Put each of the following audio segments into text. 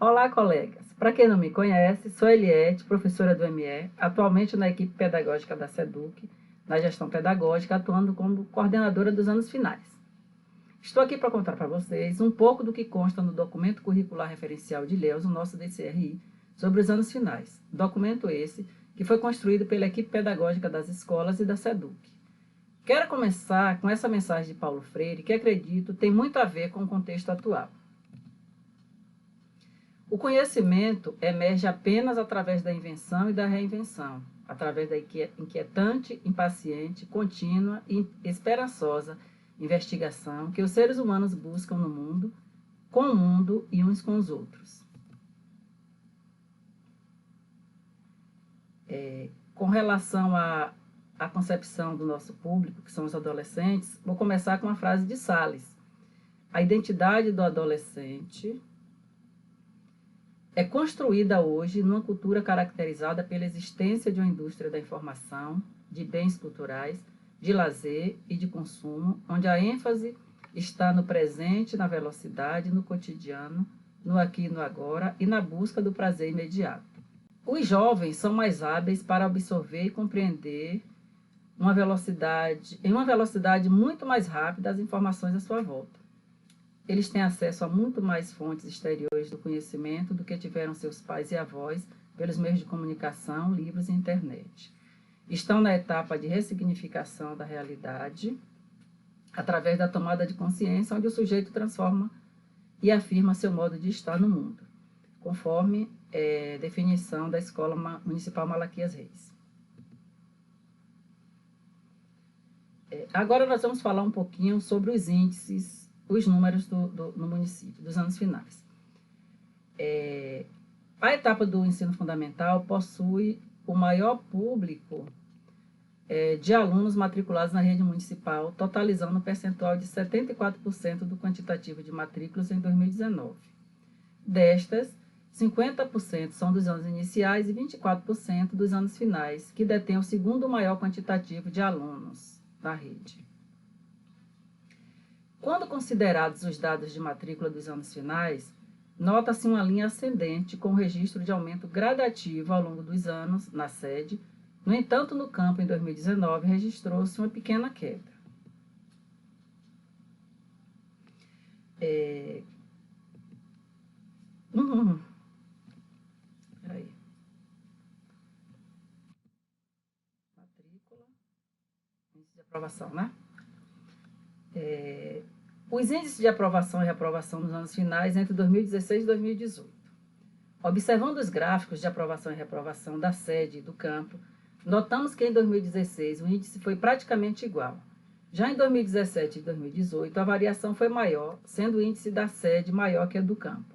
Olá, colegas! Para quem não me conhece, sou Eliette, professora do ME, atualmente na equipe pedagógica da SEDUC, na gestão pedagógica, atuando como coordenadora dos anos finais. Estou aqui para contar para vocês um pouco do que consta no documento curricular referencial de Ilhéus, o nosso DCRI, sobre os anos finais. Documento esse que foi construído pela equipe pedagógica das escolas e da SEDUC. Quero começar com essa mensagem de Paulo Freire, que acredito tem muito a ver com o contexto atual. O conhecimento emerge apenas através da invenção e da reinvenção, através da inquietante, impaciente, contínua e esperançosa investigação que os seres humanos buscam no mundo, com o mundo e uns com os outros. Com relação à concepção do nosso público, que são os adolescentes, vou começar com uma frase de Salles. A identidade do adolescente é construída hoje numa cultura caracterizada pela existência de uma indústria da informação, de bens culturais, de lazer e de consumo, onde a ênfase está no presente, na velocidade, no cotidiano, no aqui e no agora e na busca do prazer imediato. Os jovens são mais hábeis para absorver e compreender em uma velocidade muito mais rápida as informações à sua volta. Eles têm acesso a muito mais fontes exteriores do conhecimento do que tiveram seus pais e avós pelos meios de comunicação, livros e internet. Estão na etapa de ressignificação da realidade, através da tomada de consciência, onde o sujeito transforma e afirma seu modo de estar no mundo, conforme definição da Escola Municipal Malaquias Reis. Agora nós vamos falar um pouquinho sobre os índices, os números no município, dos anos finais. A etapa do ensino fundamental possui o maior público de alunos matriculados na rede municipal, totalizando um percentual de 74% do quantitativo de matrículas em 2019. Destas, 50% são dos anos iniciais e 24% dos anos finais, que detêm o segundo maior quantitativo de alunos da rede. Quando considerados os dados de matrícula dos anos finais, nota-se uma linha ascendente com registro de aumento gradativo ao longo dos anos na sede. No entanto, no campo, em 2019, registrou-se uma pequena queda. Matrícula, índice de aprovação, né? Os índices de aprovação e reprovação nos anos finais entre 2016 e 2018. Observando os gráficos de aprovação e reprovação da sede e do campo, notamos que em 2016 o índice foi praticamente igual. Já em 2017 e 2018, a variação foi maior, sendo o índice da sede maior que o do campo.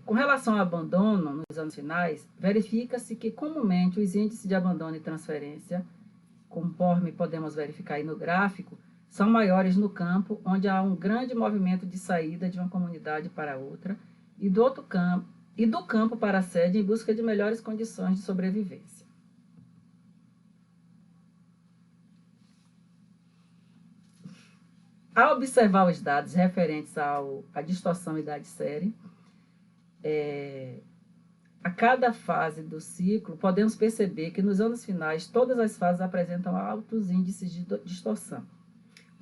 Com relação ao abandono nos anos finais, verifica-se que comumente os índices de abandono e transferência, conforme podemos verificar aí no gráfico, são maiores no campo, onde há um grande movimento de saída de uma comunidade para outra, e do campo para a sede em busca de melhores condições de sobrevivência. Ao observar os dados referentes à distorção idade-série, a cada fase do ciclo, podemos perceber que nos anos finais todas as fases apresentam altos índices de distorção.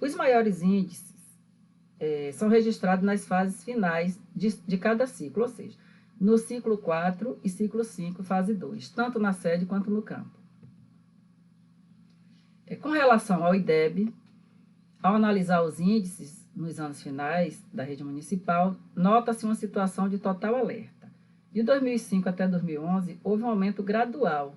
Os maiores índices são registrados nas fases finais de cada ciclo, ou seja, no ciclo 4 e ciclo 5, fase 2, tanto na sede quanto no campo. Com relação ao IDEB, ao analisar os índices nos anos finais da rede municipal, nota-se uma situação de total alerta. De 2005 até 2011, houve um aumento gradual,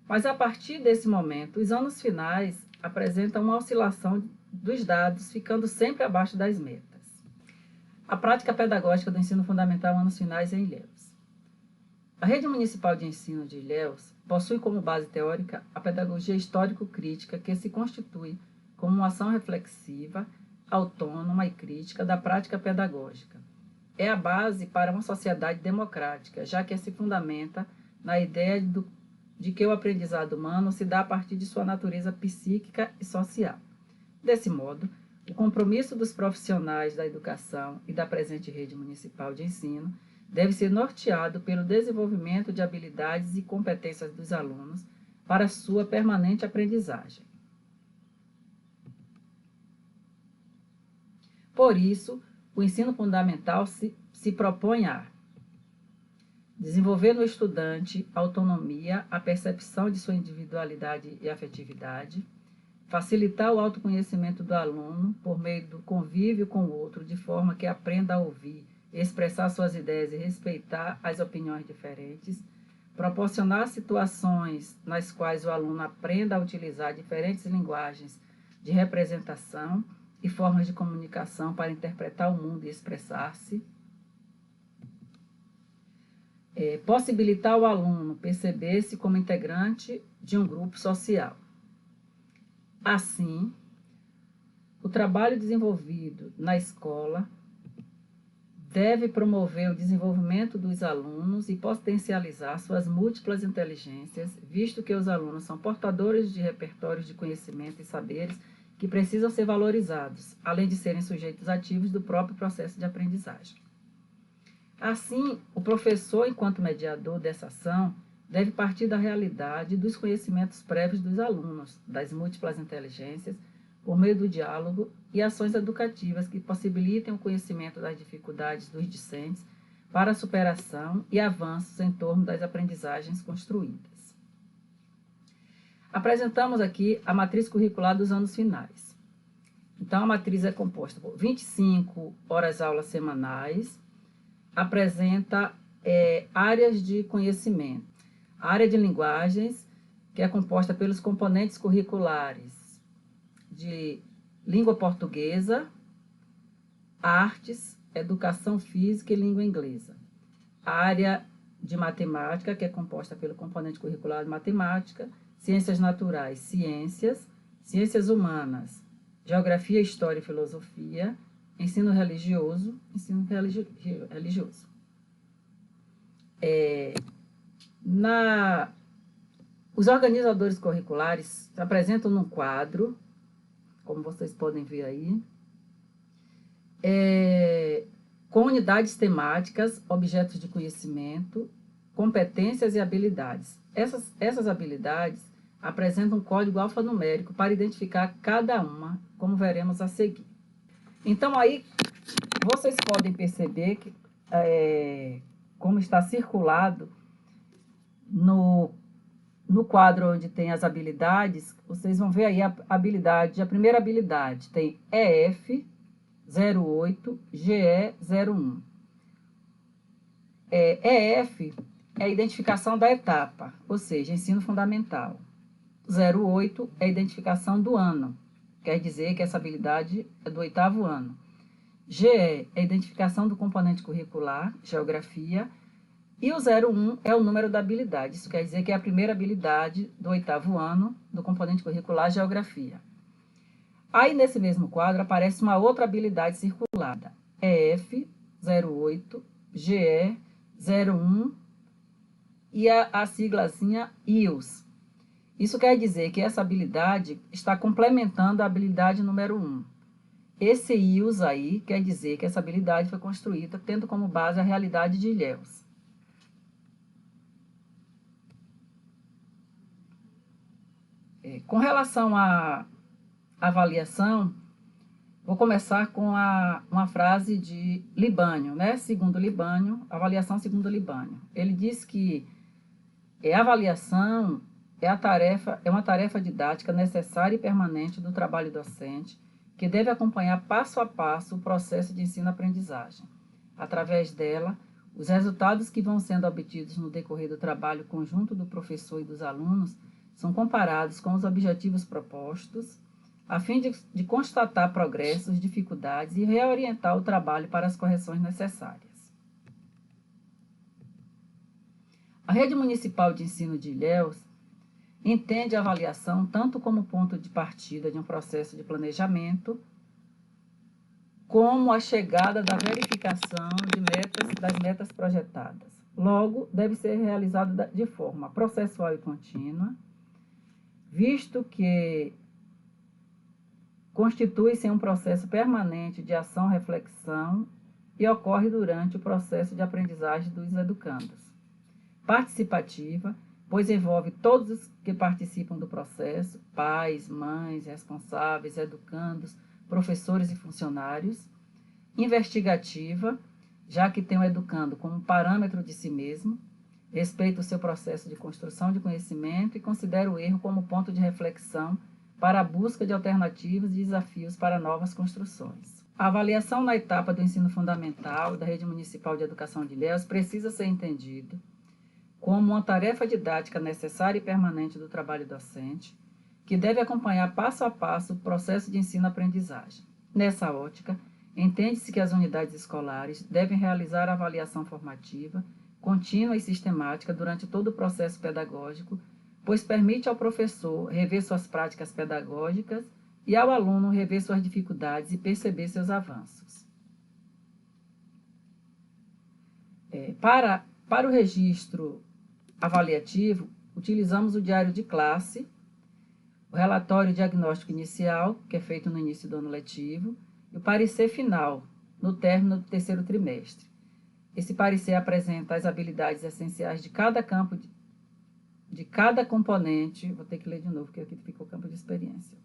mas a partir desse momento, os anos finais apresentam uma oscilação dos dados, ficando sempre abaixo das metas. A prática pedagógica do ensino fundamental anos finais em Ilhéus. A Rede Municipal de Ensino de Ilhéus possui como base teórica a pedagogia histórico-crítica, que se constitui como uma ação reflexiva, autônoma e crítica da prática pedagógica. É a base para uma sociedade democrática, já que se fundamenta na ideia de que o aprendizado humano se dá a partir de sua natureza psíquica e social. Desse modo, O compromisso dos profissionais da educação e da presente rede municipal de ensino deve ser norteado pelo desenvolvimento de habilidades e competências dos alunos para sua permanente aprendizagem. Por isso, o ensino fundamental se propõe a desenvolver no estudante a autonomia, a percepção de sua individualidade e afetividade, facilitar o autoconhecimento do aluno por meio do convívio com o outro, de forma que aprenda a ouvir, expressar suas ideias e respeitar as opiniões diferentes, proporcionar situações nas quais o aluno aprenda a utilizar diferentes linguagens de representação e formas de comunicação para interpretar o mundo e expressar-se, possibilitar ao aluno perceber-se como integrante de um grupo social. Assim, o trabalho desenvolvido na escola deve promover o desenvolvimento dos alunos e potencializar suas múltiplas inteligências, visto que os alunos são portadores de repertórios de conhecimento e saberes que precisam ser valorizados, além de serem sujeitos ativos do próprio processo de aprendizagem. Assim, o professor, enquanto mediador dessa ação, deve partir da realidade dos conhecimentos prévios dos alunos, das múltiplas inteligências, por meio do diálogo e ações educativas que possibilitem o conhecimento das dificuldades dos discentes para a superação e avanços em torno das aprendizagens construídas. Apresentamos aqui a matriz curricular dos anos finais. Então, a matriz é composta por 25 horas-aulas semanais, apresenta áreas de conhecimento. A área de linguagens, que é composta pelos componentes curriculares de língua portuguesa, artes, educação física e língua inglesa. A área de matemática, que é composta pelo componente curricular de matemática, ciências naturais, ciências humanas, geografia, história e filosofia, ensino religioso. Os organizadores curriculares se apresentam num quadro, como vocês podem ver aí, com unidades temáticas, objetos de conhecimento, competências e habilidades. Essas habilidades apresentam um código alfanumérico para identificar cada uma, como veremos a seguir. Então, aí, vocês podem perceber que, como está circulado no quadro onde tem as habilidades, vocês vão ver aí a primeira habilidade tem EF 08, GE 01. EF é a identificação da etapa, ou seja, ensino fundamental. 08 é a identificação do ano, quer dizer que essa habilidade é do 8º ano. GE é a identificação do componente curricular, geografia, e o 01 é o número da habilidade, isso quer dizer que é a primeira habilidade do 8º ano do componente curricular, geografia. Aí, nesse mesmo quadro, aparece uma outra habilidade circulada, EF 08, GE 01 e a siglazinha IUS. Isso quer dizer que essa habilidade está complementando a habilidade número 1. Esse IUS aí quer dizer que essa habilidade foi construída tendo como base a realidade de Ilhéus. Com relação à avaliação, vou começar com uma frase de Libânio, né? Segundo Libânio, avaliação segundo Libânio. Ele diz que a avaliação é uma tarefa didática necessária e permanente do trabalho docente, que deve acompanhar passo a passo o processo de ensino-aprendizagem. Através dela, os resultados que vão sendo obtidos no decorrer do trabalho conjunto do professor e dos alunos são comparados com os objetivos propostos, a fim de constatar progressos, dificuldades e reorientar o trabalho para as correções necessárias. A Rede Municipal de Ensino de Ilhéus entende a avaliação tanto como ponto de partida de um processo de planejamento, como a chegada da verificação das metas projetadas. Logo, deve ser realizada de forma processual e contínua, visto que constitui-se em um processo permanente de ação-reflexão e ocorre durante o processo de aprendizagem dos educandos. Participativa, pois envolve todos os que participam do processo, pais, mães, responsáveis, educandos, professores e funcionários. Investigativa, já que tem o educando como parâmetro de si mesmo, respeita o seu processo de construção de conhecimento e considera o erro como ponto de reflexão para a busca de alternativas e desafios para novas construções. A avaliação na etapa do ensino fundamental da Rede Municipal de Educação de Ilhéus precisa ser entendida como uma tarefa didática necessária e permanente do trabalho docente, que deve acompanhar passo a passo o processo de ensino-aprendizagem. Nessa ótica, entende-se que as unidades escolares devem realizar a avaliação formativa, contínua e sistemática durante todo o processo pedagógico, pois permite ao professor rever suas práticas pedagógicas e ao aluno rever suas dificuldades e perceber seus avanços. Para o registro avaliativo, utilizamos o diário de classe, o relatório diagnóstico inicial, que é feito no início do ano letivo, e o parecer final, no término do terceiro trimestre. Esse parecer apresenta as habilidades essenciais de cada campo, de cada componente. Vou ter que ler de novo, porque aqui fica o campo de experiência.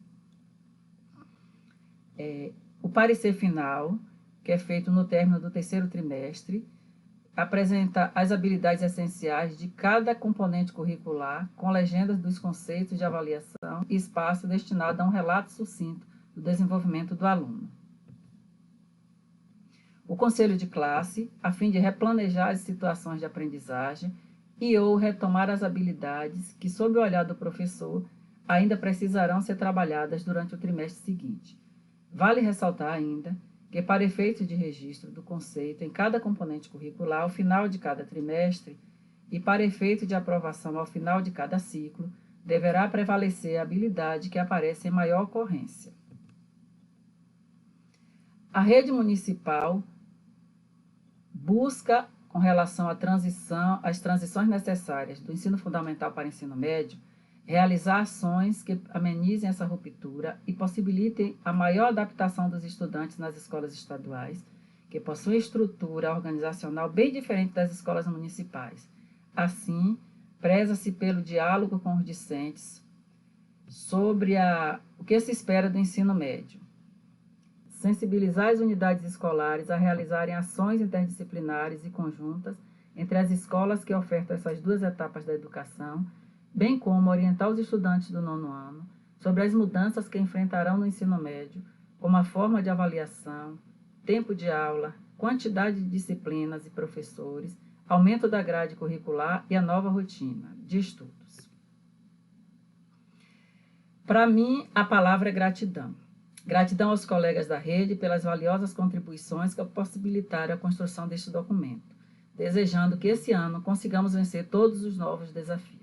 O parecer final, que é feito no término do terceiro trimestre, apresenta as habilidades essenciais de cada componente curricular, com legendas dos conceitos de avaliação e espaço destinado a um relato sucinto do desenvolvimento do aluno. O conselho de classe, a fim de replanejar as situações de aprendizagem e ou retomar as habilidades que, sob o olhar do professor, ainda precisarão ser trabalhadas durante o trimestre seguinte. Vale ressaltar ainda que, para efeitos de registro do conceito em cada componente curricular ao final de cada trimestre e para efeito de aprovação ao final de cada ciclo, deverá prevalecer a habilidade que aparece em maior ocorrência. A rede municipal busca, com relação às transições necessárias do ensino fundamental para o ensino médio, realizar ações que amenizem essa ruptura e possibilitem a maior adaptação dos estudantes nas escolas estaduais, que possuem estrutura organizacional bem diferente das escolas municipais. Assim, preza-se pelo diálogo com os discentes sobre o que se espera do ensino médio. Sensibilizar as unidades escolares a realizarem ações interdisciplinares e conjuntas entre as escolas que ofertam essas duas etapas da educação, bem como orientar os estudantes do nono ano sobre as mudanças que enfrentarão no ensino médio, como a forma de avaliação, tempo de aula, quantidade de disciplinas e professores, aumento da grade curricular e a nova rotina de estudos. Para mim, a palavra é gratidão. Gratidão aos colegas da rede pelas valiosas contribuições que possibilitaram a construção deste documento, desejando que esse ano consigamos vencer todos os novos desafios.